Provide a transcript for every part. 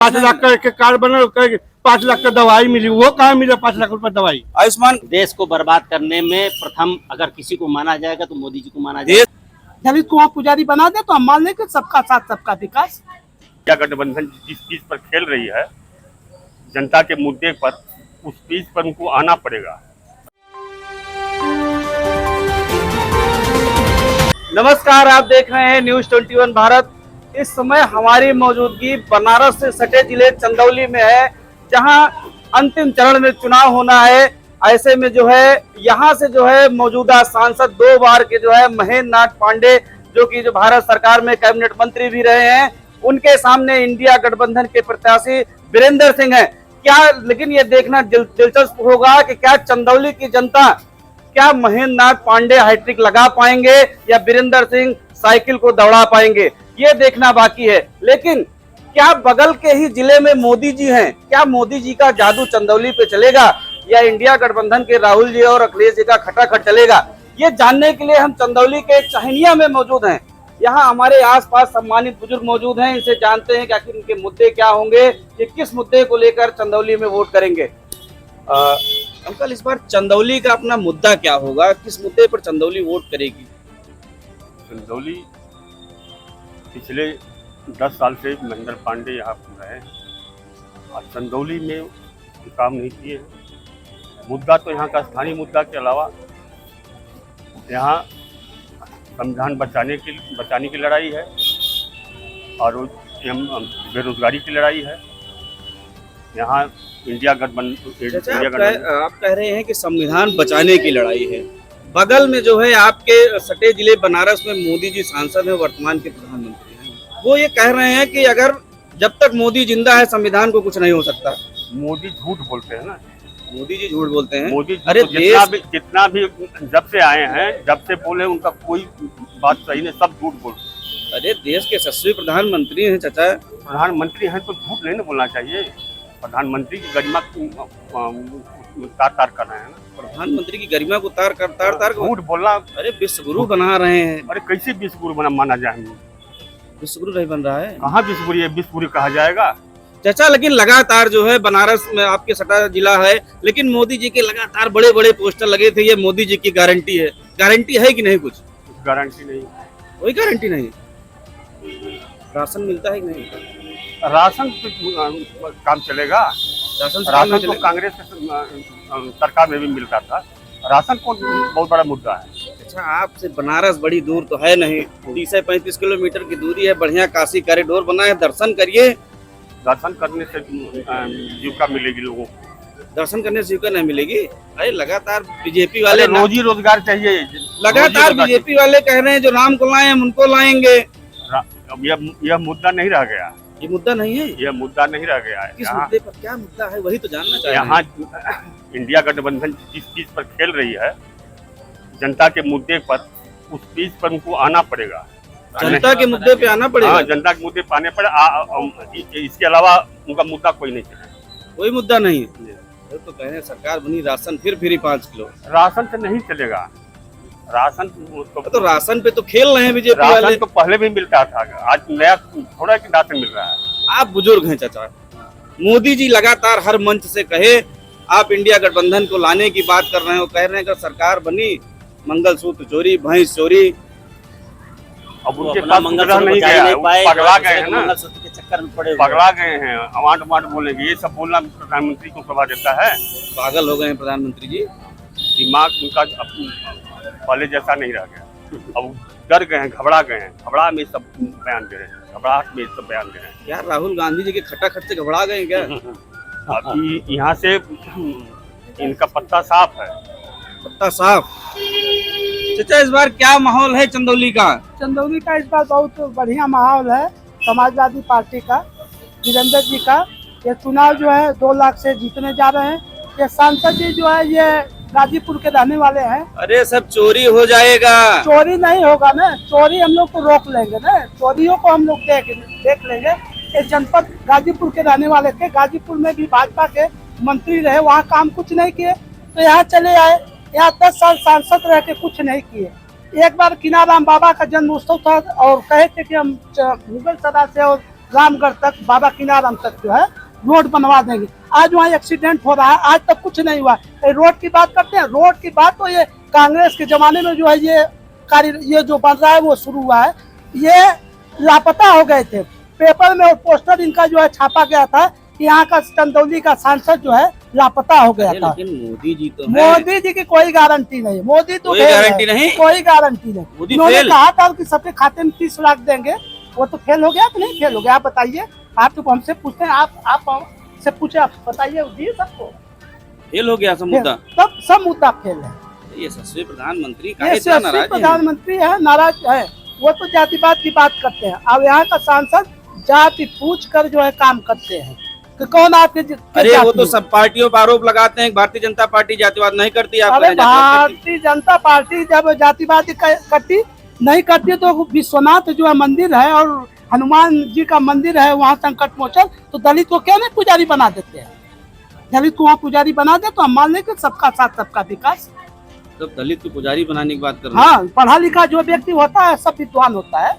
5 लाख का कार्ड बना, 5 लाख का दवाई मिली, वो कहाँ मिला 5 लाख रुपए दवाई? आयुष्मान देश को बर्बाद करने में प्रथम अगर किसी को माना जाएगा तो मोदी जी को माना जाएगा। दलित कुमार पुजारी बना दे तो हम मान लेंगे सबका साथ सबका विकास। क्या गठबंधन जिस चीज पर खेल रही है, जनता के मुद्दे पर, उस चीज पर उनको आना पड़ेगा। नमस्कार, आप देख रहे हैं न्यूज 21 भारत। इस समय हमारी मौजूदगी बनारस से सटे जिले चंदौली में है, जहां अंतिम चरण में चुनाव होना है। ऐसे में जो है यहां से जो है मौजूदा सांसद 2 बार के जो है महेंद्र नाथ पांडे, जो कि जो भारत सरकार में कैबिनेट मंत्री भी रहे हैं, उनके सामने इंडिया गठबंधन के प्रत्याशी वीरेंद्र सिंह हैं। क्या लेकिन ये देखना दिलचस्प होगा कि क्या चंदौली की जनता, क्या महेंद्र नाथ पांडे हैट्रिक लगा पाएंगे या वीरेंद्र सिंह साइकिल को दौड़ा पाएंगे, ये देखना बाकी है। लेकिन क्या बगल के ही जिले में मोदी जी हैं, क्या मोदी जी का जादू चंदौली पे चलेगा या इंडिया गठबंधन के राहुल जी और अखिलेश जी का खटाखट चलेगा, ये जानने के लिए हम चंदौली के चहनिया में मौजूद हैं। यहाँ हमारे आसपास सम्मानित बुजुर्ग मौजूद हैं, इनसे जानते हैं कि आखिर इनके मुद्दे क्या होंगे, ये किस मुद्दे को लेकर चंदौली में वोट करेंगे। अंकल, इस बार चंदौली का अपना मुद्दा क्या होगा, किस मुद्दे पर चंदौली वोट करेगी? चंदौली पिछले 10 साल से महेंद्र पांडे यहाँ रहे हैं और चंदौली में काम नहीं किए हैं। मुद्दा तो यहाँ का स्थानीय मुद्दा के अलावा यहाँ संविधान बचाने की लड़ाई है और बेरोजगारी की लड़ाई है। यहाँ इंडिया गठबंधन। आप कह रहे हैं कि संविधान बचाने की लड़ाई है। बगल में जो है आपके सटे जिले बनारस में मोदी जी सांसद हैं, वर्तमान के प्रधानमंत्री हैं। वो ये कह रहे हैं कि अगर जब तक मोदी जिंदा है संविधान को कुछ नहीं हो सकता। मोदी झूठ बोलते हैं ना। मोदी जी झूठ बोलते हैं। मोदी जी अरे तो जितना भी जब से आए हैं, जब से बोले उनका कोई बात सही नहीं, सब झूठ बोलते हैं। अरे देश के यशस्वी प्रधानमंत्री हैं चाचा। प्रधानमंत्री हैं तो झूठ नहीं ना बोलना चाहिए। प्रधानमंत्री की गरिमा तार कर रहे हैं ना। प्रधानमंत्री की गरिमा को तार झूठ बोलना। अरे विश्व गुरु बना रहे हैं। अरे कैसे विश्व गुरु माना जाएंगे? विश्व गुरु नहीं बन रहा है। कहाँ विश्व गुरु? विश्व गुरु कहा जाएगा चाचा। लेकिन लगातार जो है बनारस में आपके सटा जिला है, लेकिन मोदी जी के लगातार बड़े बड़े पोस्टर लगे थे, ये मोदी जी की गारंटी है। गारंटी है कि नहीं? कुछ गारंटी नहीं, कोई गारंटी नहीं। राशन मिलता है कि नहीं? राशन काम चलेगा। राशन तो कांग्रेस के सरकार में भी मिलता था। राशन को बहुत बड़ा मुद्दा है। अच्छा, आपसे बनारस बड़ी दूर तो है नहीं, 30 से 35 किलोमीटर की दूरी है। बढ़िया काशी कॉरिडोर बना है, दर्शन करिए। दर्शन करने से जीविका मिलेगी लोगों को। दर्शन करने से जीविका नहीं मिलेगी। अरे लगातार बीजेपी वाले रोजी रोजगार चाहिए। लगातार बीजेपी वाले कह रहे हैं जो राम को लाए हम उनको लाएंगे। यह मुद्दा नहीं रह गया। ये मुद्दा नहीं है। यह मुद्दा नहीं रह गया है। किस मुद्दे पर क्या मुद्दा है, वही तो जानना चाहिए। यहाँ इंडिया गठबंधन जिस चीज पर खेल रही है, जनता के मुद्दे पर, उस चीज पर उनको आना पड़ेगा। जनता के मुद्दे पे आना पड़ेगा। हाँ, जनता के मुद्दे पे आने पड़े। इसके अलावा उनका मुद्दा कोई नहीं चलेगा। कोई मुद्दा नहीं है। तो कह रहे हैं सरकार बनी, राशन फिर फ्री 5 किलो। राशन से नहीं चलेगा। राशन तो राशन पे तो खेल रहे हैं बीजेपी वाले। राशन तो पहले भी मिलता था, आज नया थोड़ा कि राशन मिल रहा है। आप बुजुर्ग हैं चाचा। मोदी जी लगातार हर मंच से कहे आप इंडिया गठबंधन को लाने की बात कर रहे हैं। वो कह रहे हैं कि सरकार बनी, मंगलसूत्र चोरी, भैंस चोरी। अब उनके पास मंगलसूत्र नहीं गया है, पगला गए हैं ना, मंगलसूत्र के चक्कर में पड़े, पगला गए हैं। अवांट बोलेंगे, ये सब बोलना प्रधानमंत्री को शोभा देता है? पागल हो गए हैं प्रधानमंत्री जी। दिमाग उनका पहले जैसा नहीं रह गया। अब डर गए हैं, घबरा गए हैं। घबरा में सब बयान दे रहे हैं, घबराहट में सब बयान दे रहे हैं। क्या राहुल गांधी जी के खटाखट से घबरा गए क्या? अभी यहाँ से इनका पत्ता साफ है। पत्ता साफ। चाचा, इस बार क्या माहौल है चंदौली का? चंदौली का इस बार बहुत बढ़िया माहौल है। समाजवादी पार्टी का, वीरेंद्र जी का ये चुनाव जो है 2 लाख से जीतने जा रहे हैं। ये सांसद जी जो है ये गाजीपुर के रहने वाले हैं। अरे सब चोरी हो जाएगा। चोरी नहीं होगा ना, चोरी हम लोग तो रोक लेंगे ना, चोरियों को हम लोग देख लेंगे। ये जनपद गाजीपुर के रहने वाले थे, गाजीपुर में भी भाजपा के मंत्री रहे, वहाँ काम कुछ नहीं किए तो यहाँ चले आए। यहाँ 10 साल सांसद रह के कुछ नहीं किए। एक बार किनाराम बाबा का जन्म उत्सव था और कहे थे कि हम मुगल सराय से और रामगढ़ तक, बाबा किनाराम तक जो है रोड बनवा देंगे। आज वहाँ एक्सीडेंट हो रहा है, आज तक कुछ नहीं हुआ। रोड की बात करते हैं, रोड की बात तो ये कांग्रेस के जमाने में जो है ये कार्य ये जो बन रहा है वो शुरू हुआ है। ये लापता हो गए थे, पेपर में और पोस्टर इनका जो है छापा गया था कि यहाँ का चंदौली का सांसद जो है लापता हो गया था। लेकिन मोदी जी तो मोदी जी की कोई गारंटी नहीं, मोदी तो कोई फेल है, गारंटी नहीं? कोई गारंटी नहीं। मोदी उन्होंने फेल? कहा था कि सबके खाते में 30 लाख देंगे, वो तो फेल हो गया कि नहीं फेल हो गया? आप बताइए, आप तो हमसे पूछते हैं, आप हमसे पूछे, आप बताइए जी सबको फेल हो गया सब मुद्दा। तब सब मुद्दा फेल है। ये यशस्वी प्रधानमंत्री ये काहे इतना नाराज हैं? प्रधानमंत्री है, नाराज है, वो तो जातिवाद की बात करते हैं। अब यहाँ का सांसद जाति पूछ कर जो है काम करते हैं कि कौन आपके अरे वो तो सब पार्टियों पर आरोप लगाते हैं, भारतीय जनता पार्टी जातिवाद नहीं करती। आप अरे भारतीय जनता पार्टी जब जातिवादी करती नहीं करती तो विश्वनाथ जो है मंदिर है और हनुमान जी का मंदिर है वहाँ संकट मोचन, तो दलित को क्या नहीं पुजारी बना देते हैं? दलित को वहाँ पुजारी बना दे तो हम मान लें कि सबका साथ सबका विकास। तो दलित को पुजारी बनाने की बात कर रहे हैं। हाँ, पढ़ा लिखा जो व्यक्ति होता है सब विद्वान होता है।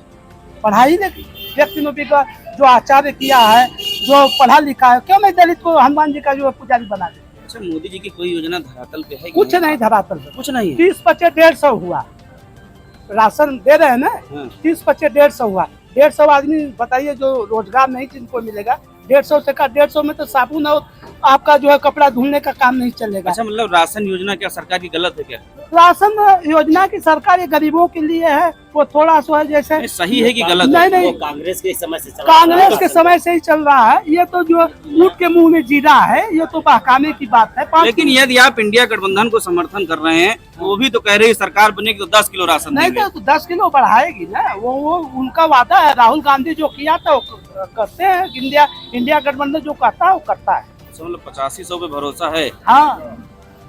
पढ़ाई व्यक्ति ने भी जो आचार्य किया है, जो पढ़ा लिखा है, क्यों नहीं दलित को हनुमान जी का जो है पुजारी बना दे? अच्छा, मोदी जी की कोई योजना धरातल पे है कि कुछ नहीं धरातल पे, कुछ नहीं है। 30-25-150 हुआ, राशन दे रहे हैं ना, 30-25-150 हुआ। 150 आदमी बताइए जो रोजगार नहीं जिनको मिलेगा, 150 से का 150 में तो साबुन और आपका जो है कपड़ा धुलने का काम नहीं चलेगा। अच्छा, मतलब राशन योजना क्या सरकार की गलत है क्या? राशन योजना की सरकार ये गरीबों के लिए है, वो थोड़ा सा है जैसे नहीं, सही है कि गलत है? नहीं नहीं, वो कांग्रेस के समय से चल रहा कांग्रेस के समय से ही चल रहा है। ये तो जो ऊँट के मुंह में जीरा है, ये तो बहकाने की बात है। लेकिन यदि आप इंडिया गठबंधन को समर्थन कर रहे हैं, वो भी तो कह रही है सरकार बनेगी तो 10 किलो राशन नहीं देंगे। तो 10 किलो बढ़ाएगी ना, वो उनका वादा है। राहुल गांधी जो किया था वो करते हैं, इंडिया गठबंधन जो कहता है वो करता है। मतलब 85-100 पे भरोसा है। हाँ,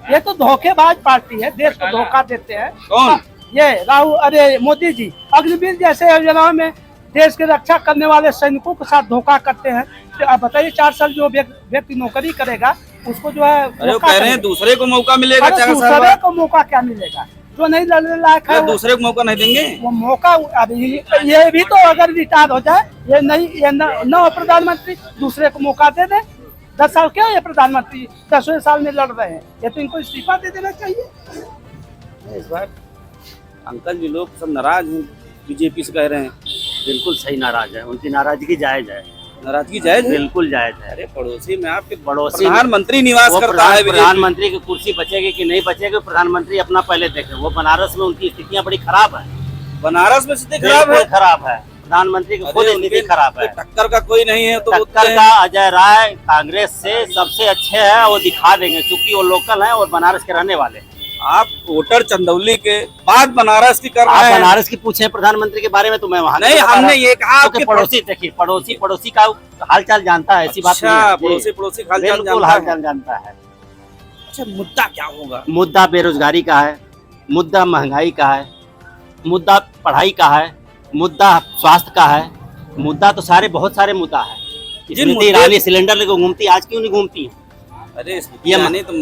ये तो धोखेबाज पार्टी है, देश को धोखा देते हैं। कौन? ये राहुल, अरे मोदी जी अग्निवीर जैसे योजनाओं में देश की रक्षा करने वाले सैनिकों के साथ धोखा करते हैं। तो आप बताइए, 4 साल जो व्यक्ति नौकरी करेगा उसको जो है अरे वो कह रहे हैं दूसरे को मौका मिलेगा। अरे 4 साल दूसरे बाद को मौका क्या मिलेगा? जो नहीं लड़ने लायक है दूसरे को मौका नहीं देंगे। वो मौका। अभी ये भी तो अगर रिटायर हो जाए, ये नहीं, ये न प्रधानमंत्री दूसरे को मौका दे दे। 10 साल क्या ये प्रधानमंत्री 10वें साल में लड़ रहे हैं, ये तो इनको इस्तीफा दे देना चाहिए। इस बार अंकल जी लोग सब नाराज हैं, बीजेपी से कह रहे हैं। बिल्कुल सही नाराज है, उनकी नाराजगी जायज है, नाराजगी जायज है? बिल्कुल जायज है। अरे पड़ोसी में आपके पड़ोसी प्रधानमंत्री निवास वो करता है। प्रधानमंत्री की कुर्सी बचेगी कि नहीं बचेगी, प्रधानमंत्री अपना पहले देखे। वो बनारस में उनकी स्थितियां बड़ी खराब है, बनारस में स्थिति खराब है। खराब है, प्रधानमंत्री की खुद स्थिति खराब है। टक्कर का कोई नहीं है तो टक्कर का अजय राय कांग्रेस से सबसे अच्छे हैं, वो दिखा देंगे क्योंकि वो लोकल हैं और बनारस के रहने वाले हैं। आप वोटर चंदौली के बाद बनारस की कर रहे आप हैं। बनारस की पूछे प्रधानमंत्री के बारे में तो मैं वहाँ नहीं, हमने ये कहा कि पड़ोसी देखिए, पड़ोसी का हालचाल जानता है, ऐसी बात नहीं है। पड़ोसी हालचाल बिल्कुल हालचाल जानता है। अच्छा, मुद्दा क्या होगा? मुद्दा बेरोजगारी का है, मुद्दा महंगाई का है, मुद्दा पढ़ाई का है, मुद्दा स्वास्थ्य का है, मुद्दा तो बहुत सारे मुद्दा है। स्मृति ईरानी सिलेंडर लेकर घूमती, आज क्यों नहीं घूमती है? अरे ये माने तो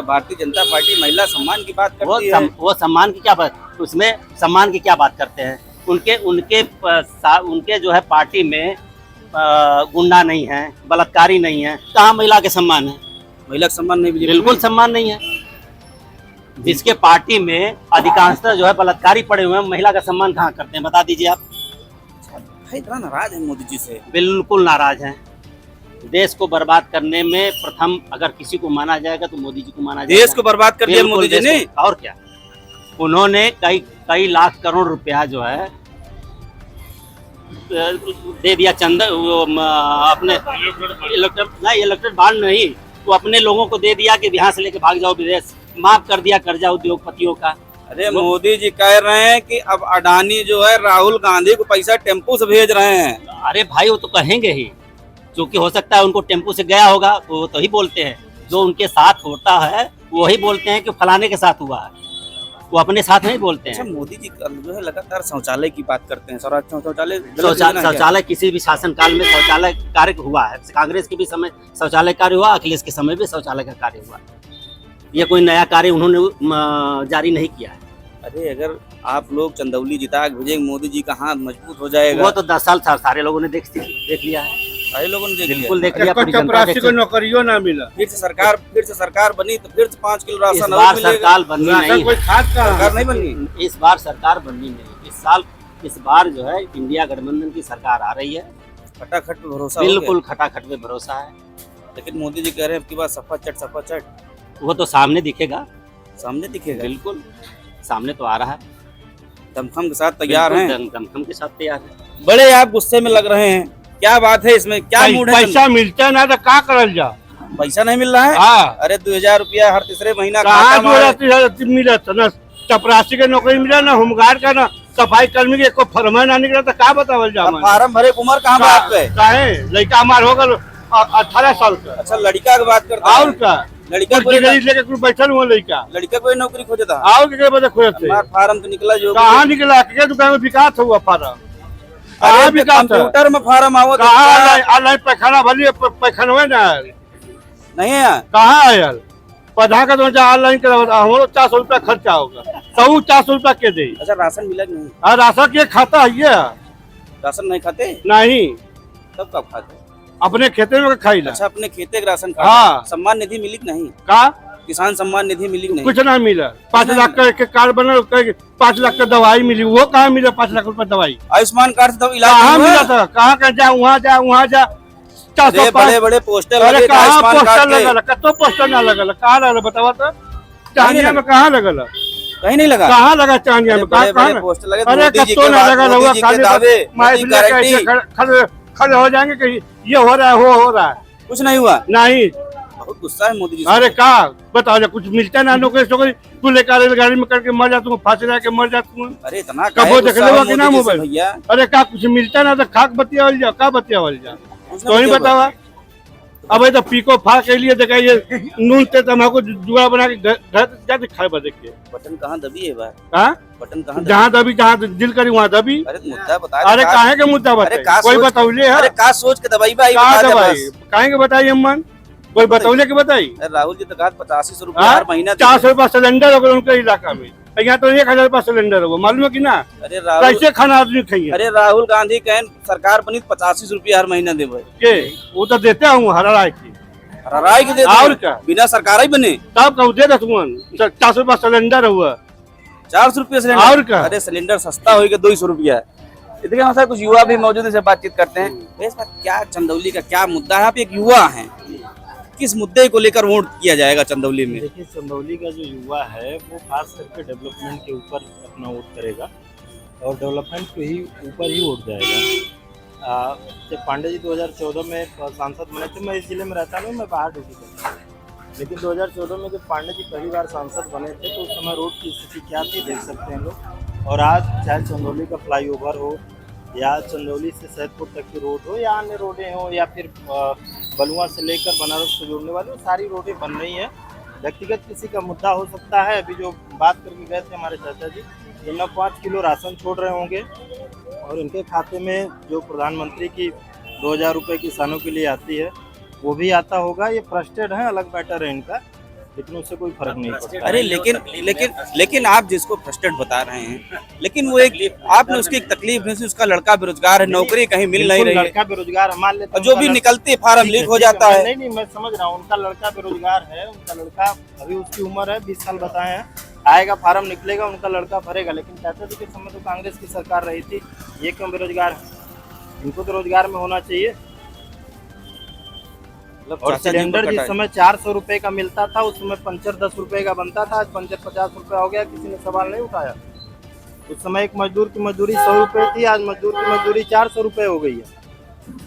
भारतीय जनता पार्टी महिला सम्मान की बात करती है। वो सम्मान की क्या बात, उसमें सम्मान की क्या बात करते हैं? उनके जो है पार्टी में गुंडा नहीं है, बलात्कारी नहीं है, कहाँ महिला के सम्मान है? महिला का सम्मान नहीं, बिल्कुल सम्मान नहीं है। जिसके पार्टी में अधिकांशतः जो है बलात्कारी पड़े हुए हैं, महिला का सम्मान कहाँ करते हैं? बता दीजिए आप। इतना नाराज है मोदी जी से? बिल्कुल नाराज हैं। देश को बर्बाद करने में प्रथम अगर किसी को माना जाएगा तो मोदी जी को माना जाएगा। देश को बर्बाद कर दिया मोदी जी ने, और क्या। उन्होंने कई लाख करोड़ रुपया जो है दे दिया चंदा, अपने इलेक्टेड बॉन्ड नहीं, तो अपने लोगों को दे दिया कि यहाँ से लेके भाग जाओ विदेश, माफ कर दिया कर्जा उद्योगपतियों का। अरे मोदी जी कह रहे हैं कि अब अडानी जो है राहुल गांधी को पैसा टेम्पो से भेज रहे हैं। अरे भाई वो तो कहेंगे ही, क्योंकि हो सकता है उनको टेम्पो से गया होगा तो वो तो ही बोलते हैं। जो उनके साथ होता है वही बोलते हैं कि फलाने के साथ हुआ है, वो अपने साथ नहीं बोलते हैं। अच्छा, मोदी जी जो है लगातार शौचालय की बात करते हैं। शौचालय किसी भी शासन काल में शौचालय कार्य हुआ है, कांग्रेस के भी समय शौचालय कार्य हुआ, अखिलेश के समय भी शौचालय का कार्य हुआ। ये कोई नया कार्य उन्होंने जारी नहीं किया है। अरे अगर आप लोग चंदौली जिता के भेजेंगे, मोदी जी का हाथ मजबूत हो जाएगा। वो तो 10 साल सारे लोगों ने देख लिया है, सारे लोगों ने देख लिया। बिल्कुल देख लिया। पूरी जनता चपरासी देख को ली। नौकरियों ना मिला। फिर से सरकार बनी तो फिर से 5 किलो इस राशन और बार मिलेगा। सरकार बननी राशन नहीं कोई है। खाद का सरकार नहीं बनी। इस बार सरकार बननी नहीं। इस बार जो है इंडिया गठबंधन की सरकार आ रही है, खटाखट पे भरोसा हो गया। बिल्कुल खटाखट पे भरोसा है। लेकिन मोदी जी कह रहे हैं आपकी बात सफा चट वो तो सामने दिखेगा, सामने दिखेगा। बिल्कुल सामने तो आ रहा है, दमखम के साथ तैयार हैं। दमखम के साथ तैयार है। बड़े आप गुस्से में लग रहे हैं, क्या बात है इसमें, क्या मूड है? पैसा मिलता है ना तो का करल जा। पैसा नहीं मिल रहा है। हाँ, अरे 2000 रुपया हर तीसरे महीना कहाँ खाता मारे। 2000 मिला था ना? चपरासी के नौकरी मिला ना, होमगार्ड का ना, सफाई कर्मी के एको फरमा ना निकला तो का बतावल जा। अब फार्म भरे उम्र कहाँ बात पे? काहे लड़का हमार हो गल 18 साल का। अच्छा लड़का की बात करते और हैं। का लड़का कुछ डिग्री लेके कुछ बैठल हुआ लड़का। लड़का कोई नौकरी खोजे था। और के बजे खोजते हमारा फार्म तो निकला जो कहाँ निकला? के दुकान में विकास हुआ फार्म? कहाँ अरे विकास है? कंप्यूटर में फार्म आओ तो कहाँ ऑनलाइन पैखाना भली पैखानवे ना आयल? नहीं है। कहाँ आयल? पढ़ा का तो ऑनलाइन करा हमारो 400 रुपया खर्चा होगा, सब 400 रुपया के दे। अच्छा राशन मिला कि नहीं? और राशन के खाता है ये राशन नहीं खाते? नहीं, तब कब खाते? अपने खेते में खाई ला। अच्छा अपने खेते के राशन खाते? हाँ। सम्मान निधि मिली कि नहीं? का किसान सम्मान निधि मिली कि नहीं? कुछ ना मिला। 5 लाख का एक कार्ड बना, 5 लाख का दवाई मिली, वो कहाँ मिला? 5 लाख रुपया दवाई आयुष्मान कार्ड से तो इलाज कहाँ नहीं मिला हुआ? था? कहाँ का जा वहाँ जा वहाँ जा अरे 405 बड़े बड़े पोस्टर अरे लगे थे कहाँ आयुष्मान पोस्टर कार्ड के। लगल? कतो पोस्टर ना लगल? कहाँ लगल बतावा तो? चांदिया में कहाँ लगल? कहीं नहीं लगा। कहाँ लगा चांदिया में? बड़े कहाँ बड़े कहाँ? पोस्टर लगे अरे मोदी जी कतो के ना बाद, लगल मोदी हुआ जी के खाली दावे, माइक मोदी लेके गारंटी। ऐसे खड़े हो जाएंगे कि ये हो रहा है वो हो रहा है। कुछ नहीं हुआ। नहीं, बहुत गुस्सा है मोदी जी से। अरे का बताओ जा, कुछ मिलता ना नौकरी सोकरी? तू लेकर गाड़ी में करके मर जा, तू फांसी लगा के मर जा तू। अरे इतना कबो काहे देख गुस्सा लेवा है कि ना मोदी जी से मोबाइल? भैया? अरे का कुछ मिलता ना तो खाक बतियावल जा, का बतियावल जा? कुछ तो ही नहीं बतावा। अब तो पीको फा के लिए देखा ये नून ते तम्बाकू जुआ बना के घर जाते खाए बदे के। बटन कहाँ दबी है बार? हाँ, बटन कहाँ दबी? जहाँ दबी जहाँ दिल करी वहाँ दबी। अरे मुद्दा बता। अरे काहे के मुद्दा अरे बताई? का कोई सोच- बतौले है? अरे का सोच के दबाई भाई का बता दे दवाई बस। काहे के बताई अम्मन? कोई बतौले के बताई? अरे राहुल जी तो कहा 85 रुपया हर महीना देते 400 रुपया सिलेंडर होगा उनके इलाका में, यहाँ तो 1000 रुपया सिलेंडर होगा, मालूम है कि ना? हैं। अरे राहुल कैसे खाना आदमी खाइए? अरे राहुल गांधी कहें सरकार बनी 85 रुपया हर महीना देवे। के वो तो देते हूँ हरा राय की। राय के देते और हैं। क्या? बिना सरकार ही बने तब कहूँ दे दस 400 रुपया सिलेंडर हुआ। 400 रुपया और सिलेंडर। क्या? अरे सिलेंडर सस्ता होगा 200 रुपया है। इतने हमारे साथ कुछ युवा भी मौजूद है, इनसे बातचीत करते हैं। इस बार क्या चंदौली का क्या मुद्दा है? आप एक युवा हैं, किस मुद्दे को लेकर वोट किया जाएगा चंदौली में? देखिए चंदौली का जो युवा है वो खास करके डेवलपमेंट के ऊपर अपना वोट करेगा और डेवलपमेंट के ही ऊपर ही वोट जाएगा। जब पांडे जी 2014 में सांसद बने थे, मैं इस जिले में रहता नहीं, मैं बाहर ड्यूटी करता हूँ, लेकिन 2014 में जब पांडे जी पहली बार सांसद बने थे तो उस समय रोड की स्थिति क्या थी देख सकते हैं लोग। और आज चाहे चंदौली का फ्लाईओवर हो या चंदौली से सैदपुर तक की रोड हो या अन्य रोडें हो या फिर बलुआ से लेकर बनारस को जोड़ने वाली, वो सारी रोडें बन रही हैं। व्यक्तिगत किसी का मुद्दा हो सकता है। अभी जो बात करके गए थे हमारे चाचा जी, जिनमें 5 किलो राशन छोड़ रहे होंगे और इनके खाते में जो प्रधानमंत्री की 2000 रुपये किसानों के लिए आती है वो भी आता होगा। ये फ्रस्ट्रेड है, अलग मैटर है इनका, लेकिन उससे कोई फर्क नहीं पड़ता। अरे लेकिन आप जिसको फ्रस्ट्रेट बता रहे हैं, लेकिन वो एक आपने उसकी एक तकलीफ नहीं सी, उसका लड़का बेरोजगार है, नौकरी कहीं मिल नहीं रही है, लड़का बेरोजगार मान लेते और जो भी निकलते फार्म लीक हो जाता है। नहीं, मैं समझ रहा हूँ, उनका लड़का बेरोजगार है, उनका लड़का अभी उसकी उम्र है 20 साल बताए हैं, आएगा फार्म निकलेगा, उनका लड़का भरेगा। लेकिन चाचा जी के समय तो कांग्रेस की सरकार रही थी, ये क्यों बेरोजगार है? इनको तो रोजगार में होना चाहिए। और सिलेंडर जिस समय 400 रुपए का मिलता था उस समय पंचर 10 रुपए का बनता था, आज पंचर 50 रुपए हो गया, किसी ने सवाल नहीं उठाया। उस समय एक मजदूर की मजदूरी 100 रुपए थी, आज मजदूर की मजदूरी 400 रुपए हो गई है।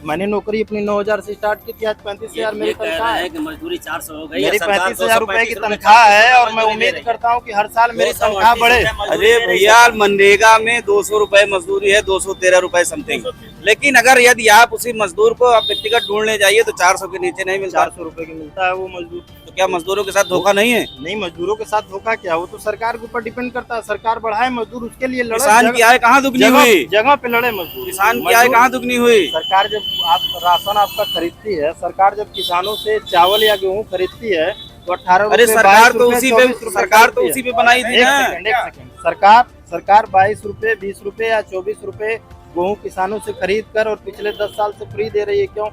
मैंने नौकरी अपनी 9000 से स्टार्ट की थी, आज 35,000 मेरी तनख्वाह है। मजदूरी 400 हो गई, मेरी 35,000 रुपए की तनख्वाह है और मैं उम्मीद करता हूँ कि हर साल मेरी तनख्वाह बढ़े। अरे भैया मनरेगा में 200 रुपए मजदूरी है, 213 रुपए समथिंग, लेकिन अगर यदि आप उसी मजदूर को आप व्यक्तिगत ढूंढने जाइए तो 400 के नीचे नहीं मिलता। 400 रुपए की मिलता है वो मजदूर। तो क्या मजदूरों के साथ धोखा नहीं है? नहीं, मजदूरों के साथ धोखा क्या, वो तो सरकार के ऊपर डिपेंड करता है। सरकार बढ़ाए, मजदूर उसके लिए लड़े। किसान की आय कहाँ दुगनी हुई? जगह पे लड़े मजदूर। किसान की आय कहाँ दुगनी हुई? सरकार जब आप राशन आपका खरीदती है, सरकार जब किसानों से चावल या गेहूं खरीदती है तो 18 अरे रुपए, सरकार 22 तो रुपए, उसी 24 पे रुपए सरकार तो खरीदती उसी है। पे बनाई थी एक ना। सेकंड, सरकार 22 रुपए 20 रुपए या 24 रुपए गेहूं किसानों से खरीद कर और पिछले 10 साल से फ्री दे रही है। क्यों?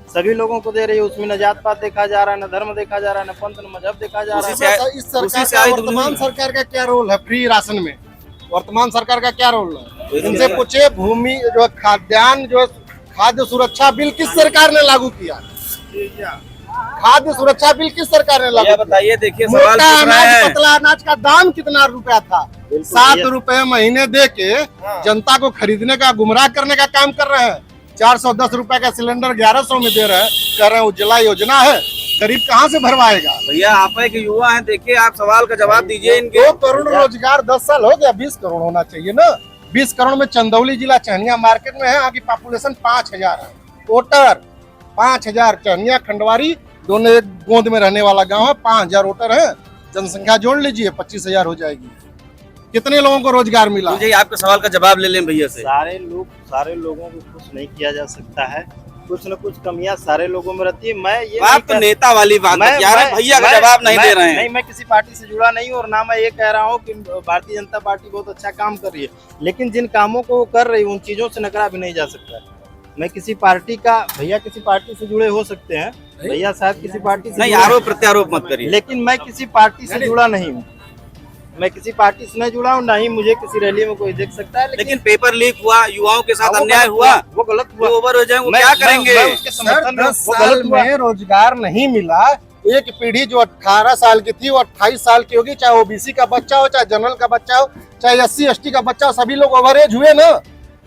सभी लोगों को दे रही है। उसमें न जात पात देखा जा रहा है, न धर्म देखा जा रहा है, न पंथ न मजहब देखा जा रहा है। इस सरकार का वर्तमान सरकार का क्या रोल है फ्री राशन में? वर्तमान सरकार का क्या रोल है? इनसे पूछे भूमि जो खाद्यान्न जो खाद्य सुरक्षा बिल किस सरकार ने लागू किया? खाद्य सुरक्षा बिल किस सरकार ने लागू किया? बताइए, देखिए सवाल मोटा पूछ रहे अनाज हैं। पतला अनाज का दाम कितना रुपया था? 7 रुपए महीने दे के जनता को खरीदने का गुमराह करने का काम कर रहे हैं। 410 रुपए का सिलेंडर 1100 में दे रहे हैं, कह रहे हैं उज्ज्वला योजना है। गरीब कहाँ से भरवाएगा? भैया आप एक युवा हैं, देखिए आप सवाल का जवाब दीजिए इनके। 2 करोड़ रोजगार 10 साल हो गया, 20 करोड़ होना चाहिए ना। 20 करोड़ में चंदौली जिला चहनिया मार्केट में है, यहाँ की पॉपुलेशन 5000 है। वोटर 5000, चहनिया खंडवारी दोनों एक गोंद में रहने वाला गांव है। 5000 वोटर है, जनसंख्या जोड़ लीजिए 25,000 हो जाएगी। कितने लोगों को रोजगार मिला? मुझे आपके सवाल का जवाब ले लें भैया से। सारे लोगों को खुश नहीं किया जा सकता है। कुछ न कुछ कमियां सारे लोगों में रहती है। मैं ये आप तो नेता वाली बात बता रहे हैं, भैया का जवाब नहीं दे रहे हैं। नहीं, मैं किसी पार्टी से जुड़ा नहीं हूँ और ना मैं ये कह रहा हूँ कि भारतीय जनता पार्टी बहुत अच्छा काम कर रही है, लेकिन जिन कामों को वो कर रही है उन चीजों से नकरा भी नहीं जा सकता है। मैं किसी पार्टी का, भैया किसी पार्टी से जुड़े हो सकते हैं, भैया शायद किसी पार्टी से नहीं, जुड़े- आरोप प्रत्यारोप मत करिए। लेकिन मैं किसी पार्टी से जुड़ा नहीं हूँ। मैं किसी पार्टी से नहीं जुड़ा हूँ, ना ही मुझे किसी रैली में कोई देख सकता है। लेकिन पेपर लीक हुआ, युवाओं के साथ अन्याय हुआ, वो गलत हुआ। वो ओवर हो जाए, वो मैं- क्या मैं करेंगे? उसके समर्थन में, 10 वो साल गलत हुआ। में रोजगार नहीं मिला। एक पीढ़ी जो 18 साल की थी वो 28 साल की होगी, चाहे ओबीसी का बच्चा हो, चाहे जनरल का बच्चा हो, चाहे SC ST का बच्चा हो, सभी लोग ओवरेज हुए ना।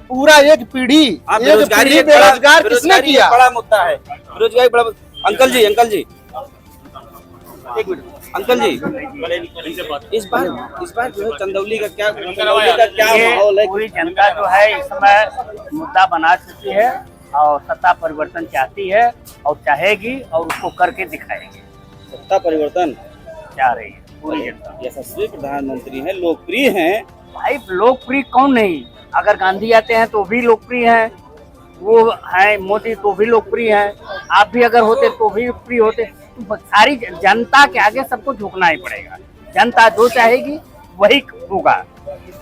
पूरा एक पीढ़ी बेरोजगारी एक बेरोजगार किसने किया? बड़ा मुद्दा है बेरोजगारी, बड़ा। अंकल जी एक मिनट, अंकल जी इस बार जो है चंदौली का क्या माहौल है? पूरी जनता जो है इस समय मुद्दा बना चुकी है और सत्ता परिवर्तन चाहती है और चाहेगी और उसको करके दिखाएगी। सत्ता परिवर्तन चाह रही है पूरी जनता। यशस्वी प्रधानमंत्री हैं, लोकप्रिय हैं। भाई लोकप्रिय कौन नहीं? अगर गांधी आते हैं तो भी लोकप्रिय हैं, वो है मोदी तो भी लोकप्रिय हैं, आप भी अगर होते तो भी लोकप्रिय होते। तो सारी जनता के आगे सबको झुकना ही पड़ेगा। जनता जो चाहेगी वही होगा।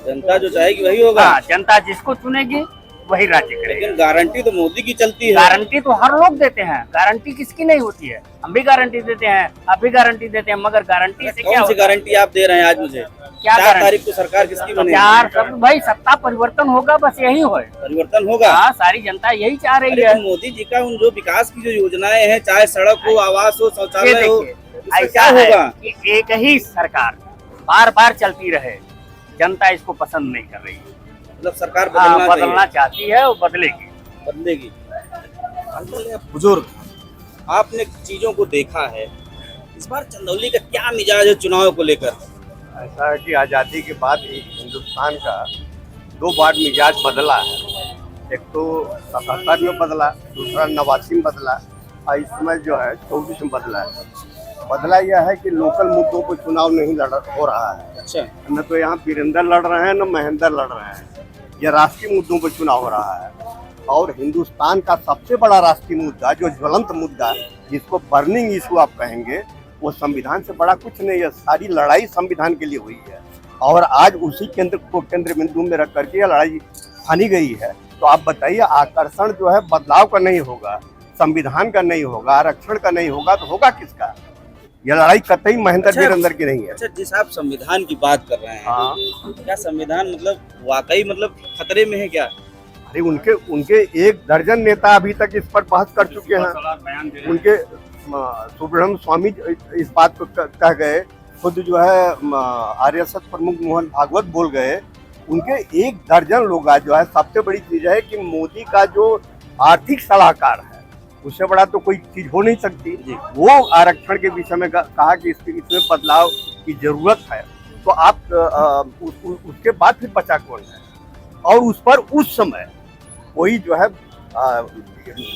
जनता जो चाहेगी वही होगा। हाँ, जनता जिसको चुनेगी वही राज्य करेगा। लेकिन गारंटी तो मोदी की चलती है। गारंटी तो हर लोग देते हैं, गारंटी किसकी नहीं होती है? हम भी गारंटी देते हैं, आप भी गारंटी देते हैं, मगर गारंटी से क्या कौन सी होता है? गारंटी आप दे रहे हैं आज मुझे? क्या 4 गारंटी? तारीख को सरकार किसकी बनेगी? यार सब भाई सत्ता परिवर्तन होगा, बस यही हो। परिवर्तन होगा। हाँ, सारी जनता यही चाह रही अरे है। तो मोदी जी का उन जो विकास की जो योजनाएं हैं, चाहे सड़क हो, आवास हो, ये शौचालय हो, देखिए, इससे ऐसा क्या है होगा? कि एक ही सरकार बार बार चलती रहे, जनता इसको पसंद नहीं कर रही है। मतलब सरकार हाँ, बदलना बदलना चाहती है और बदलेगी। बदलेगी। बुजुर्ग, आपने चीजों को देखा है, इस बार चंदौली का क्या मिजाज है चुनाव को लेकर? ऐसा है कि आज़ादी के बाद हिंदुस्तान का 2 बार मिजाज बदला है। एक तो 77 में बदला, दूसरा 89 में बदला और इस समय जो है 24 में बदला है। बदला यह है कि लोकल मुद्दों पर चुनाव नहीं हो रहा है। अच्छा, न तो यहाँ वीरेंद्र लड़ रहे हैं, न महेंद्र लड़ रहे हैं। यह राष्ट्रीय मुद्दों पर चुनाव हो रहा है और हिंदुस्तान का सबसे बड़ा राष्ट्रीय मुद्दा, जो ज्वलंत मुद्दा, जिसको बर्निंग इशू आप कहेंगे, वो संविधान से बड़ा कुछ नहीं है। सारी लड़ाई संविधान के लिए हुई है और आज उसी केंद्र को केंद्र बिंदु में रख करके यह लड़ाई थानी गई है। तो आप बताइए, आकर्षण जो है बदलाव का नहीं होगा, संविधान का नहीं होगा, आरक्षण का नहीं होगा, तो होगा किसका? यह लड़ाई कतई महेंद्र वीरेंद्र की नहीं है। अच्छा, जिस आप संविधान की बात कर रहे हैं, हाँ, क्या संविधान मतलब वाकई मतलब खतरे में है क्या? अरे उनके 1 दर्जन नेता अभी तक इस पर बहस कर चुके हैं। उनके सुब्रह्मण्य स्वामी इस बात को कह गए, खुद जो है RSS प्रमुख मोहन भागवत बोल गए। उनके 1 दर्जन लोग आज जो है, सबसे बड़ी चीज है कि मोदी का जो आर्थिक सलाहकार है, उससे बड़ा तो कोई चीज हो नहीं सकती। वो आरक्षण के विषय में कहा कि इसमें बदलाव की जरूरत है। तो आप उसके बाद फिर बचा कौन है? और उस पर उस समय कोई जो है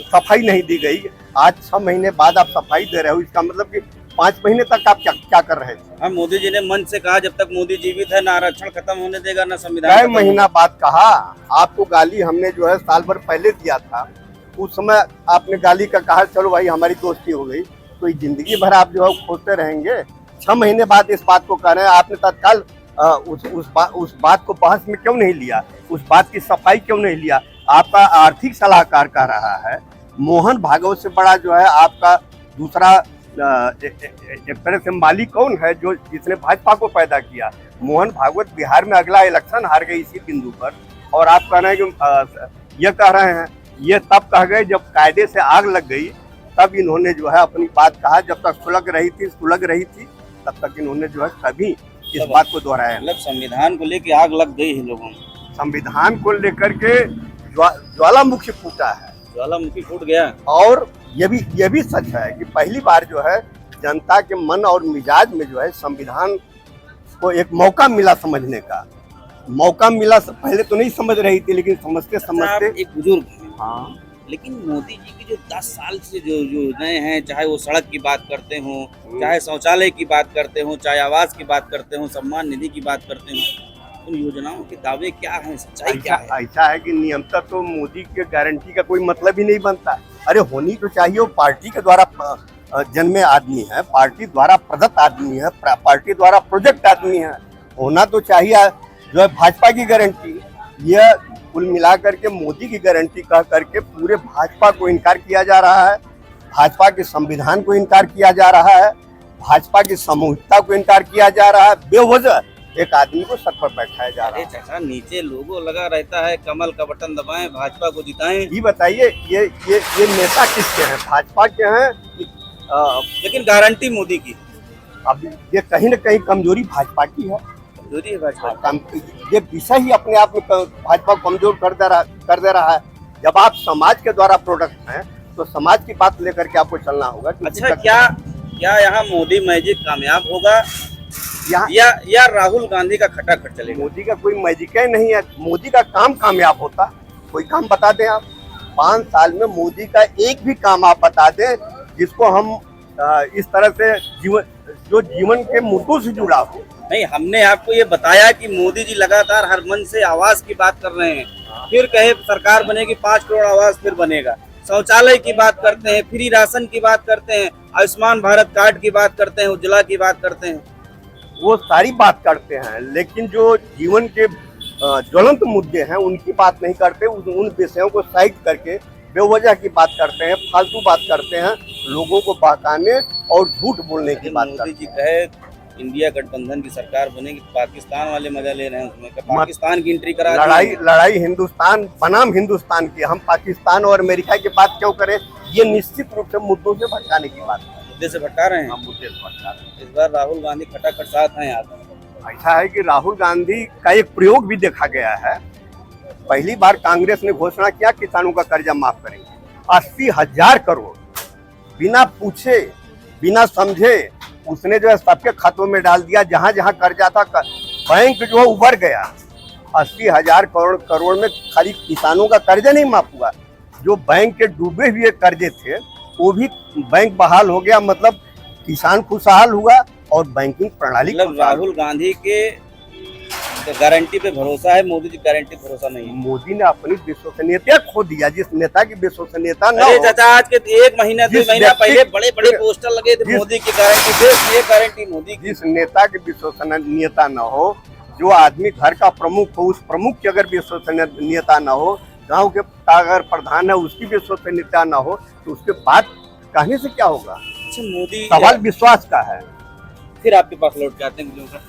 सफाई नहीं दी गई। आज 6 महीने बाद आप सफाई दे रहे हो, इसका मतलब कि 5 महीने तक आप क्या कर रहे थे? हाँ, मोदी जी ने मन से कहा जब तक मोदी जीवित है ना आरक्षण खत्म होने देगा, ना संविधान कई खत्म महीना बाद कहा। आपको गाली हमने जो है साल भर पहले दिया था, उस समय आपने गाली का कहा, चलो भाई हमारी दोस्ती हो गई। तो जिंदगी भर आप जो है खोजते रहेंगे। 6 महीने बाद इस बात को कह रहे हैं। आपने तत्काल उस बात को बहस में क्यों नहीं लिया, उस बात की सफाई क्यों नहीं लिया। आपका आर्थिक सलाहकार कह रहा है मोहन भागवत से बड़ा जो है आपका दूसरा एक तरह से मालिक कौन है जो जिसने भाजपा को पैदा किया। मोहन भागवत बिहार में अगला इलेक्शन हार गए इसी बिंदु पर, और आप कह रहे हैं कि ये कह रहे हैं, ये तब कह गए जब कायदे से आग लग गई, तब इन्होंने जो है अपनी बात कहा। जब तक सुलग रही थी तब तक इन्होंने जो है कभी इस बात को दोहराया। मतलब संविधान को लेके आग लग गई है लोगों में, संविधान को लेकर के ज्वालामुखी फूटा है, ज्वालामुखी फूट गया। और ये भी सच है कि पहली बार जो है जनता के मन और मिजाज में जो है संविधान को एक मौका मिला समझने का, मौका मिला। पहले तो नहीं समझ रही थी, लेकिन समझते समझते एक बुजुर्ग हैं। हाँ, लेकिन मोदी जी की जो 10 साल से जो योजनाएं हैं, चाहे वो सड़क की बात करते हो, चाहे शौचालय की बात करते हो, चाहे आवास की बात करते हो, सम्मान निधि की बात करते हो, उन योजनाओं के दावे क्या हैं, सच्चाई क्या है? ऐसा है कि नियमतः तो मोदी के गारंटी का कोई मतलब ही नहीं बनता। अरे होनी तो चाहिए, वो पार्टी के द्वारा जन्मे आदमी है, पार्टी द्वारा प्रदत्त आदमी है, पार्टी द्वारा प्रोजेक्ट आदमी है, होना तो चाहिए जो है भाजपा की गारंटी। यह कुल मिलाकर के मोदी की गारंटी कह करके पूरे भाजपा को इनकार किया जा रहा है, भाजपा के संविधान को इनकार किया जा रहा है, भाजपा की सामूहिकता को इनकार किया जा रहा है। बेवजह एक आदमी को सर पर बैठाया जा रहा है। चाचा नीचे लोगो लगा रहता है, कमल का बटन दबाएं, भाजपा को जिताएं। ये बताइए ये नेता किसके हैं, भाजपा के हैं? लेकिन गारंटी मोदी की। अब ये कहीं न कहीं कमजोरी भाजपा की है, कमजोरी है भाजपा। ये विषय ही अपने आप में भाजपा को कमजोर कर दे रहा है। जब आप समाज के द्वारा प्रोडक्ट हैं तो समाज की बात लेकर के आपको चलना होगा। अच्छा, क्या यहाँ मोदी मैजिक कामयाब होगा या राहुल गांधी का खटाखट चलेगा? मोदी का कोई मैजिक ही नहीं है, मोदी का काम कामयाब होता। कोई काम बता दें आप, 5 साल में मोदी का एक भी काम आप बता दें जिसको हम इस तरह से जीवन के मुद्दों से जुड़ा हो। नहीं, हमने आपको ये बताया कि मोदी जी लगातार हर मन से आवास की बात कर रहे हैं, फिर कहे सरकार बनेगी 5 करोड़ आवास फिर बनेगा, शौचालय की बात करते हैं, फ्री राशन की बात करते हैं, आयुष्मान भारत कार्ड की बात करते हैं, उज्ज्वला की बात करते हैं। वो सारी बात करते हैं, लेकिन जो जीवन के ज्वलंत मुद्दे हैं उनकी बात नहीं करते। उन विषयों को साइड करके बेवजह की बात करते हैं, फालतू बात करते हैं, लोगों को बहकाने और झूठ बोलने की बात करते हैं। मोदी जी कहे इंडिया गठबंधन की सरकार बनेगी, पाकिस्तान वाले मजा ले रहे हैं उसमें, पाकिस्तान की एंट्री करा लड़ाई हिंदुस्तान बनाम हिंदुस्तान की। हम पाकिस्तान और अमेरिका की बात क्यों करें? ये निश्चित रूप से मुद्दों से भटकाने की बात है। मुद्दे से भटका रहे हैं, हम मुद्दे से भटका रहे हैं। इस बार राहुल गांधी खटाखट साथ हैं आप। ऐसा है कि राहुल गांधी का एक प्रयोग भी देखा गया है। पहली बार कांग्रेस ने घोषणा किया किसानों का कर्जा माफ करेंगे, 80,000 करोड़ बिना पूछे बिना समझे उसने जो है सबके खातों में डाल दिया। जहां जहां कर्जा था बैंक जो उभर गया। 80,000 करोड़ में खाली किसानों का कर्जा नहीं माफ हुआ, जो बैंक के डूबे हुए कर्जे थे वो भी बैंक बहाल हो गया। मतलब किसान खुशहाल हुआ और बैंकिंग प्रणाली। मतलब राहुल गांधी के गारंटी पे भरोसा है, मोदी जी गारंटी भरोसा नहीं है। मोदी ने अपनी विश्वसनीयता खो दिया। जिस नेता की विश्वसनीयता न हो, चाचा आज के 1 महीना 2 महीना पहले बड़े बड़े पोस्टर लगे थे मोदी की गारंटी पे, ये गारंटी मोदी की। जिस नेता की विश्वसनीयता न हो, जो आदमी घर का प्रमुख हो, उस प्रमुख की अगर विश्वसनीयता न हो, गाँव के अगर प्रधान है उसकी विश्वसनीयता न हो, तो उसके बात कहने से क्या होगा? मोदी सवाल विश्वास का है। फिर आपके पास लौट के आते हैं,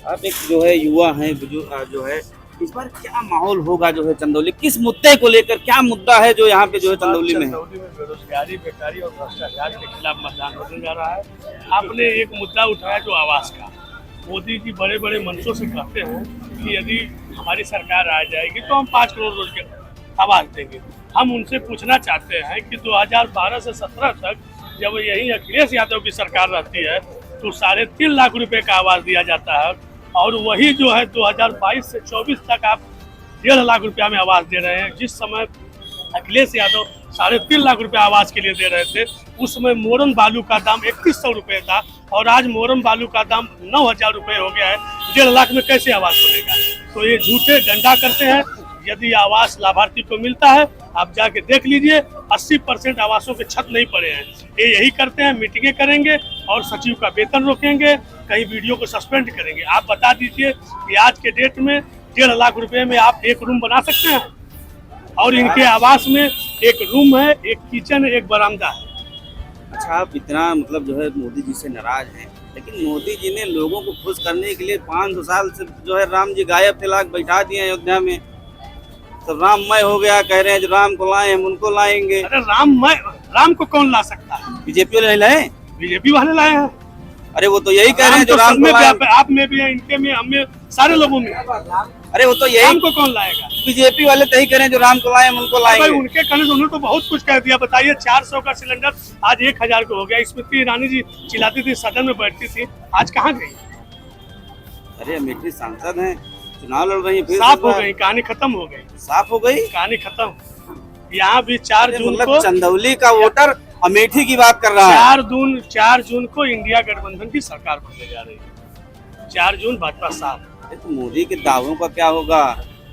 आप एक जो है युवा हैं, जो है इस बार क्या माहौल होगा जो है चंदौली, किस मुद्दे को लेकर, क्या मुद्दा है जो यहाँ पे जो है चंदौली में? चंदौली में बेरोजगारी, बेकारी और भ्रष्टाचार के खिलाफ मतदान होने जा रहा है। आपने एक मुद्दा उठाया जो आवास का। मोदी जी बड़े बड़े मंचों से कहते हैं कि यदि हमारी सरकार आ जाएगी तो हम 5 करोड़ रोजगार आवास देंगे। हम उनसे पूछना चाहते हैं कि 2012 से 17 तक जब यही अखिलेश यादव की सरकार रहती है तो 3.5 लाख रुपए का आवास दिया जाता है, और वही जो है 2022 से 24 तक आप 1.5 लाख रुपया में आवास दे रहे हैं। जिस समय अखिलेश यादव 3.5 लाख रुपया आवास के लिए दे रहे थे, उस समय मोरन बालू का दाम 3100 रुपये था, और आज मोरन बालू का दाम 9,000 रुपये हो गया है। 1.5 लाख में कैसे आवास बनेगा? तो ये झूठे डंडा करते हैं। यदि आवास लाभार्थी को मिलता है, आप जाके देख लीजिए, 80% आवासों के छत नहीं पड़े हैं। ये यही करते हैं, मीटिंगें करेंगे, और सचिव का वेतन रोकेंगे, कहीं वीडियो को सस्पेंड करेंगे। आप बता दीजिए कि आज के डेट में 1.5 लाख रुपए में आप एक रूम बना सकते हैं? और इनके आवास में एक रूम है, एक किचन है, एक बरामदा है। अच्छा, आप इतना मतलब जो है मोदी जी से नाराज हैं, लेकिन मोदी जी ने लोगों को खुश करने के लिए 500 साल से जो है राम जी गायब थे, लाख बैठा दिए अयोध्या में। तो राममय हो गया, कह रहे हैं जो राम को लाए हम उनको लाएंगे। अरे राम को कौन ला सकता है? बीजेपी वाले लाए, बीजेपी वाले लाए हैं। अरे वो तो यही कह रहे हैं जो राम को लाए। आप में भी है, इनके में, हम में, सारे लोगों में। अरे वो तो यही, राम को कौन लाएगा? बीजेपी वाले तो यही कह रहे हैं जो राम को लाए हम उनको लाएंगे। उनके कहने से उन्होंने तो बहुत कुछ कह दिया। बताइए, 400 का सिलेंडर आज 1000 को हो गया। स्मृति ईरानी जी चिल्लाती थी, सदन में बैठती थी, आज कहाँ गई? अरे अमेठी सांसद हैं, चुनाव लड़ रही है, साफ हो गई, कहानी खत्म हो गई, साफ हो गई कहानी खत्म। यहाँ भी 4 जून को चंदौली का वोटर अमेठी की बात कर रहा है। 4 जून को इंडिया गठबंधन की सरकार बनने जा रही है। 4 जून भाजपा साथ। तो मोदी के दावों का क्या होगा?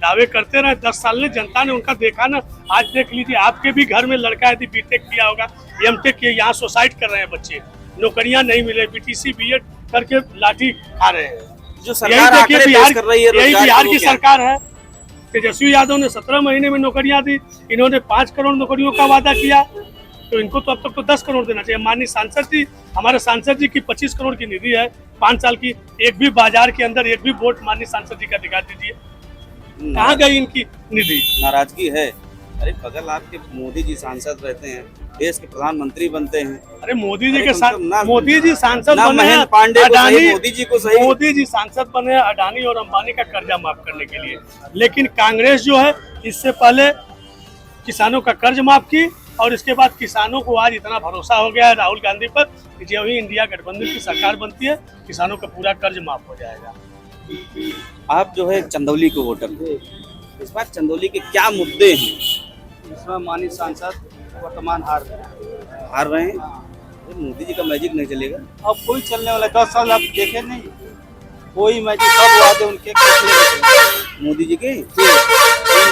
दावे करते रहे 10 साल में, जनता ने उनका देखा ना। आज देख लीजिए, आपके भी घर में लड़का यदि बीटेक किया होगा, एमटेक किया, यहाँ सुसाइड कर रहे हैं बच्चे, नौकरियां नहीं मिले, बीटीसी बीएड करके लाठी खा रहे हैं। जो सरकार आंकड़े पेश कर रही है, यही बिहार की सरकार है। तेजस्वी यादव ने 17 महीने में नौकरियां दी, इन्होंने 5 करोड़ नौकरियों का वादा किया, तो इनको तो अब तक तो 10 करोड़ देना चाहिए। माननीय सांसद जी, हमारे सांसद जी की 25 करोड़ की निधि है 5 साल की। एक भी बाजार के अंदर एक भी वोट माननीय सांसद जी का दिखा दीजिए, कहाँ गई इनकी निधि? नाराजगी है। अरे बगल आपके मोदी जी सांसद रहते हैं, देश के प्रधानमंत्री बनते हैं। अरे मोदी जी के साथ मोदी जी सांसद बने, महेंद्र पांडे को सही, मोदी जी को सही, मोदी जी सांसद बने अडानी और अंबानी का कर्जा माफ करने के लिए। लेकिन कांग्रेस जो है, इससे पहले किसानों का कर्ज माफ की, और इसके बाद किसानों को आज इतना भरोसा हो गया है राहुल गांधी पर कि जब ही इंडिया गठबंधन की सरकार बनती है, किसानों का पूरा कर्ज माफ हो जाएगा। आप जो है चंदौली के वोटर थे, इस बार चंदौली के क्या मुद्दे हैं? इसमें माननीय सांसद वर्तमान हार रहे हैं। मोदी जी का मैजिक नहीं चलेगा अब कोई चलने वाला 10 साल आप देखे नहीं, कोई मैजिक, सब वादे उनके मोदी जी के।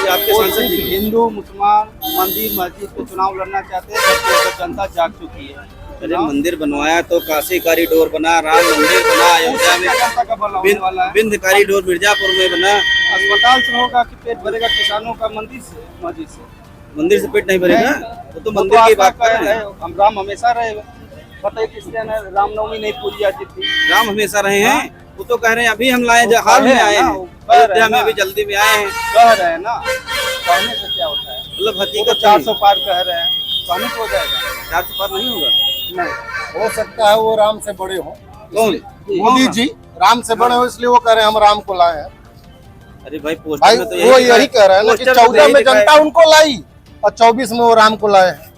आपके सांसद हिंदू मुसलमान मंदिर मस्जिद पे चुनाव लड़ना चाहते हैं, जब जनता जाग चुकी है। अरे मंदिर बनवाया तो काशी कॉरिडोर बना, राम मंदिर बना, अयोध्या में विंध्य कॉरिडोर मिर्जापुर में बना। अस्पताल से होगा कि पेट भरेगा किसानों का? मंदिर से, मस्जिद से। मंदिर से पेट नहीं भरेगा, वो तो मंदिर की बात कर रहे हैं। हम राम हमेशा रहेगा। बताइए किसने रामनवमी नहीं पूजी जाती थी? राम हमेशा रहे हैं, वो तो कह रहे हैं अभी हम लाए, हाल में आए हैं, अयोध्या में अभी जल्दी में आए हैं। कह रहे हैं ना, कहने से क्या होता है? मतलब हकीकत 400 पार कह रहे हैं, कहने को हो जाएगा। 400 पार नहीं होगा। नहीं हो सकता है वो राम से बड़े हो, कौन? मोदी जी राम से बड़े हो, इसलिए वो कह रहे हैं हम राम को लाए हैं। अरे भाई पोस्टर भाई में तो वो यही कह रहे हैं ना कि 14 में जनता उनको लाई और 24 में वो राम को लाए हैं।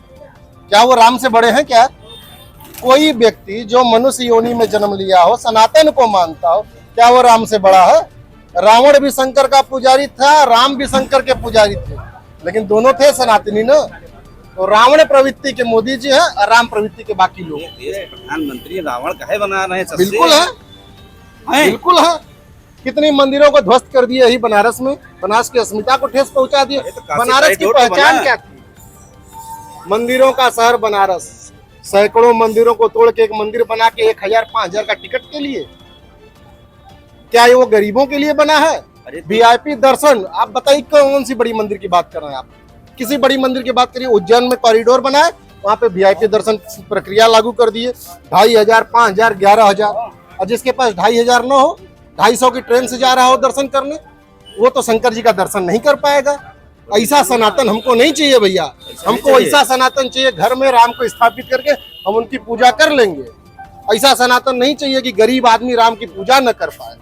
क्या वो राम से बड़े हैं क्या? कोई व्यक्ति जो मनुष्य योनि में जन्म लिया हो, सनातन को मानता हो, क्या वो राम से बड़ा है? रावण भी शंकर का पुजारी था, राम भी शंकर के पुजारी थे, लेकिन दोनों थे सनातनी ना। तो रावण प्रवृत्ति के मोदी जी हैं और राम प्रवृत्ति के बाकी लोग। प्रधानमंत्री रावण काहे बना रहे हैं? बिल्कुल है, बिल्कुल है। कितनी मंदिरों को ध्वस्त कर दिए ही बनारस में, बनारस की अस्मिता को ठेस पहुंचा दिए। बनारस की पहचान क्या थी? मंदिरों का शहर बनारस, सैकड़ों मंदिरों को तोड़ के एक मंदिर बना के 1000 5000 का टिकट के लिए। क्या ये वो गरीबों के लिए बना है? वीआईपी दर्शन, आप बताइए कौन सी बड़ी मंदिर की बात कर रहे हैं आप? किसी बड़ी मंदिर की बात करिए। उज्जैन में कॉरिडोर बना है, वहाँ पे वीआईपी दर्शन प्रक्रिया लागू कर दिए। 2500, 5000, 11000, और जिसके पास 2500 न हो, 250 की ट्रेन से जा रहा हो दर्शन करने, वो तो शंकर जी का दर्शन नहीं कर पाएगा। ऐसा सनातन हमको नहीं चाहिए भैया, हमको ऐसा सनातन चाहिए घर में राम को स्थापित करके हम उनकी पूजा कर लेंगे। ऐसा सनातन नहीं चाहिए कि गरीब आदमी राम की पूजा न कर पाए।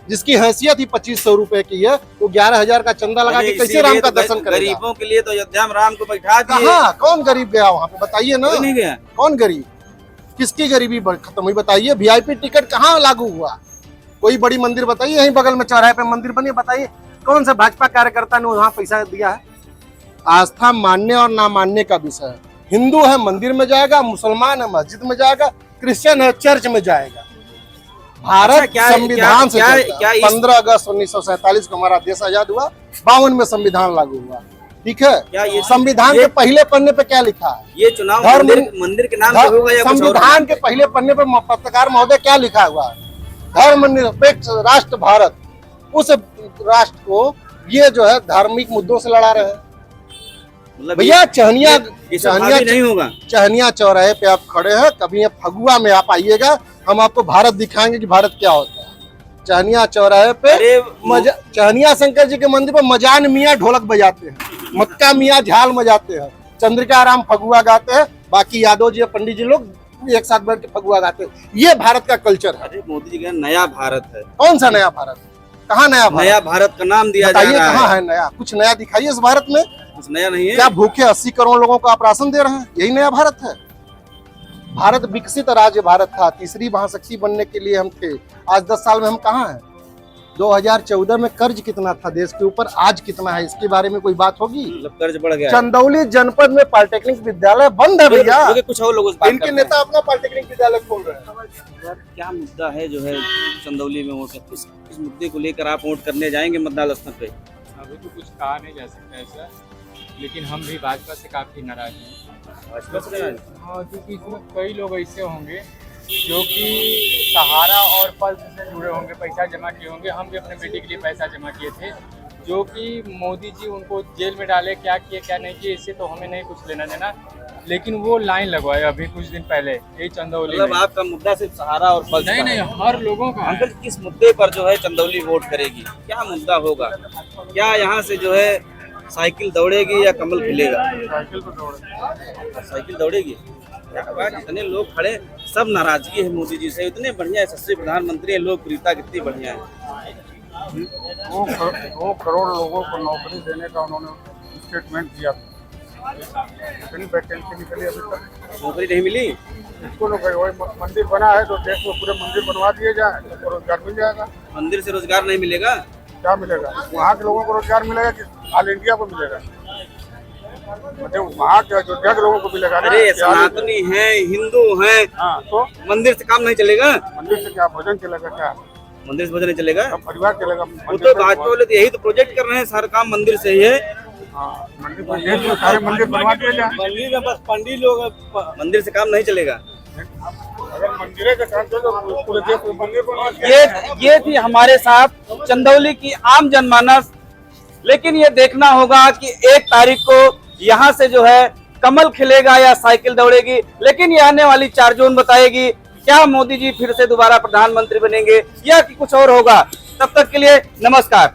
जिसकी हैसियत ही 2500 रुपए की है, वो 11000 का चंदा लगा के कैसे राम का दर्शन करेगा? गरीबों के लिए तो अयोध्या में राम को बैठा दिए। हाँ, कौन गरीब गया वहाँ पे? बताइए ना, नहीं गया। कौन गरीब? किसकी गरीबी खत्म हुई बताइए? वीआईपी टिकट कहाँ लागू हुआ? कोई बड़ी मंदिर बताइए, यहीं बगल में चौराहे पे मंदिर बनी, बताइए कौन सा भाजपा कार्यकर्ता ने वहाँ पैसा दिया है? आस्था मानने और ना मानने का विषय है। हिंदू है मंदिर में जाएगा, मुसलमान है मस्जिद में जाएगा, क्रिश्चियन है चर्च में जाएगा। भारत संविधान से 15 अगस्त 1947 को हमारा देश आजाद हुआ, 52 में संविधान लागू हुआ। ठीक है, क्या ये संविधान के पहले पन्ने पे क्या लिखा है? ये चुनाव धर्म- मंदिर के नाम पे होगा या कुछ और? संविधान के पहले पन्ने पे पत्रकार महोदय क्या लिखा हुआ है? धर्मनिरपेक्ष राष्ट्र भारत। उस राष्ट्र को ये जो है धार्मिक मुद्दों से लड़ा रहे हैं। मतलब भैया चहनिया नहीं होगा। चहनिया चौराहे पे आप खड़े हैं, कभी ये फगुआ में आप आइएगा, हम आपको भारत दिखाएंगे कि भारत क्या होता है। चहनिया चौराहे पे चहनिया शंकर जी के मंदिर पे मजान मियाँ ढोलक बजाते हैं, मक्का मियाँ झाल बजाते हैं, चंद्रिका राम फगुआ गाते हैं, बाकी यादव जी पंडित जी लोग एक साथ बैठ के फगुआ गाते हैं। ये भारत का कल्चर है। अरे मोदी जी का नया भारत है। कौन सा नया भारत? कहाँ नया भारत? नया भारत का नाम दिया जा रहा है। कहाँ है नया? कुछ नया दिखाइए इस भारत में। कुछ नया नहीं है। क्या भूखे 80 करोड़ लोगों को आप राशन दे रहे हैं? यही नया भारत है? भारत विकसित राज्य भारत था, तीसरी महाशक्ति बनने के लिए हम थे। आज 10 साल में हम कहाँ हैं? 2014 में कर्ज कितना था देश के ऊपर, आज कितना है, इसके बारे में कोई बात होगी? मतलब कर्ज बढ़ गया। चंदौली जनपद में पॉलिटेक्निक विद्यालय बंद है भैया। कुछ और लोग इनके नेता अपना पॉलिटेक्निक विद्यालय खोल रहे हैं। क्या मुद्दा है जो है चंदौली में वोट, किस मुद्दे को लेकर आप वोट करने जाएंगे मतदान स्थल पे? अभी तो कुछ कहा नहीं जा सकता ऐसा, लेकिन हम भी भाजपा से काफी नाराज हैं। भाजपा से नाराज? हाँ, क्योंकि इसमें कई लोग ऐसे होंगे जो कि सहारा और पल्स से जुड़े होंगे, पैसा जमा किए होंगे। हम भी अपने बेटे के लिए पैसा जमा किए थे, जो कि मोदी जी उनको जेल में डाले, क्या किए क्या नहीं किए, इससे तो हमें नहीं कुछ लेना देना। लेकिन वो लाइन लगवाए अभी कुछ दिन पहले यही चंदौली। मतलब आपका मुद्दा सिर्फ सहारा और पल्स? नहीं, हर लोगों का। अंकल किस मुद्दे पर जो है चंदौली वोट करेगी? क्या मुद्दा होगा? क्या यहाँ से जो है साइकिल दौड़ेगी या कमल खिलेगा? साइकिल दौड़ेगी। क्या बात, इतने लोग खड़े, सब नाराजगी है मोदी जी से। इतने बढ़िया यशस्वी प्रधानमंत्री है, लोकप्रियता कितनी बढ़िया है। 2 करोड़ लोगों को नौकरी देने का उन्होंने स्टेटमेंट दिया, इतनी वैकेंसी निकली अभी तक नौकरी नहीं मिली। इसको लोग वही मंदिर बना है तो देश में पूरे मंदिर बनवा दिए जाए तो रोजगार मिल जाएगा। मंदिर से रोजगार नहीं मिलेगा? क्या मिलेगा? वहाँ के लोगों को रोजगार मिलेगा कि ऑल इंडिया को मिलेगा? मतलब वहाँ के अयोध्या के लोगों को मिलेगा ना। अरे सनातनी है, हिंदू है, हाँ, तो मंदिर से काम नहीं चलेगा? मंदिर से क्या भोजन चलेगा? क्या मंदिर से भोजन नहीं चलेगा? परिवार चलेगा? वो तो भाजपा वाले तो यही तो प्रोजेक्ट कर रहे हैं, सारा काम मंदिर से ही है। मंदिर देश में सारे मंदिर बनवा दिए जाए। मंदिर में बस पंडित लोग, मंदिर से काम नहीं चलेगा। अगर मंदिर का काम चले तो पूरे देश में मंदिर बनवा दिए। ये थी हमारे साथ चंदौली की आम जनमानस। लेकिन ये देखना होगा कि 1 तारीख को यहाँ से जो है कमल खिलेगा या साइकिल दौड़ेगी। लेकिन ये आने वाली 4 जून बताएगी क्या मोदी जी फिर से दोबारा प्रधानमंत्री बनेंगे या कि कुछ और होगा। तब तक के लिए नमस्कार।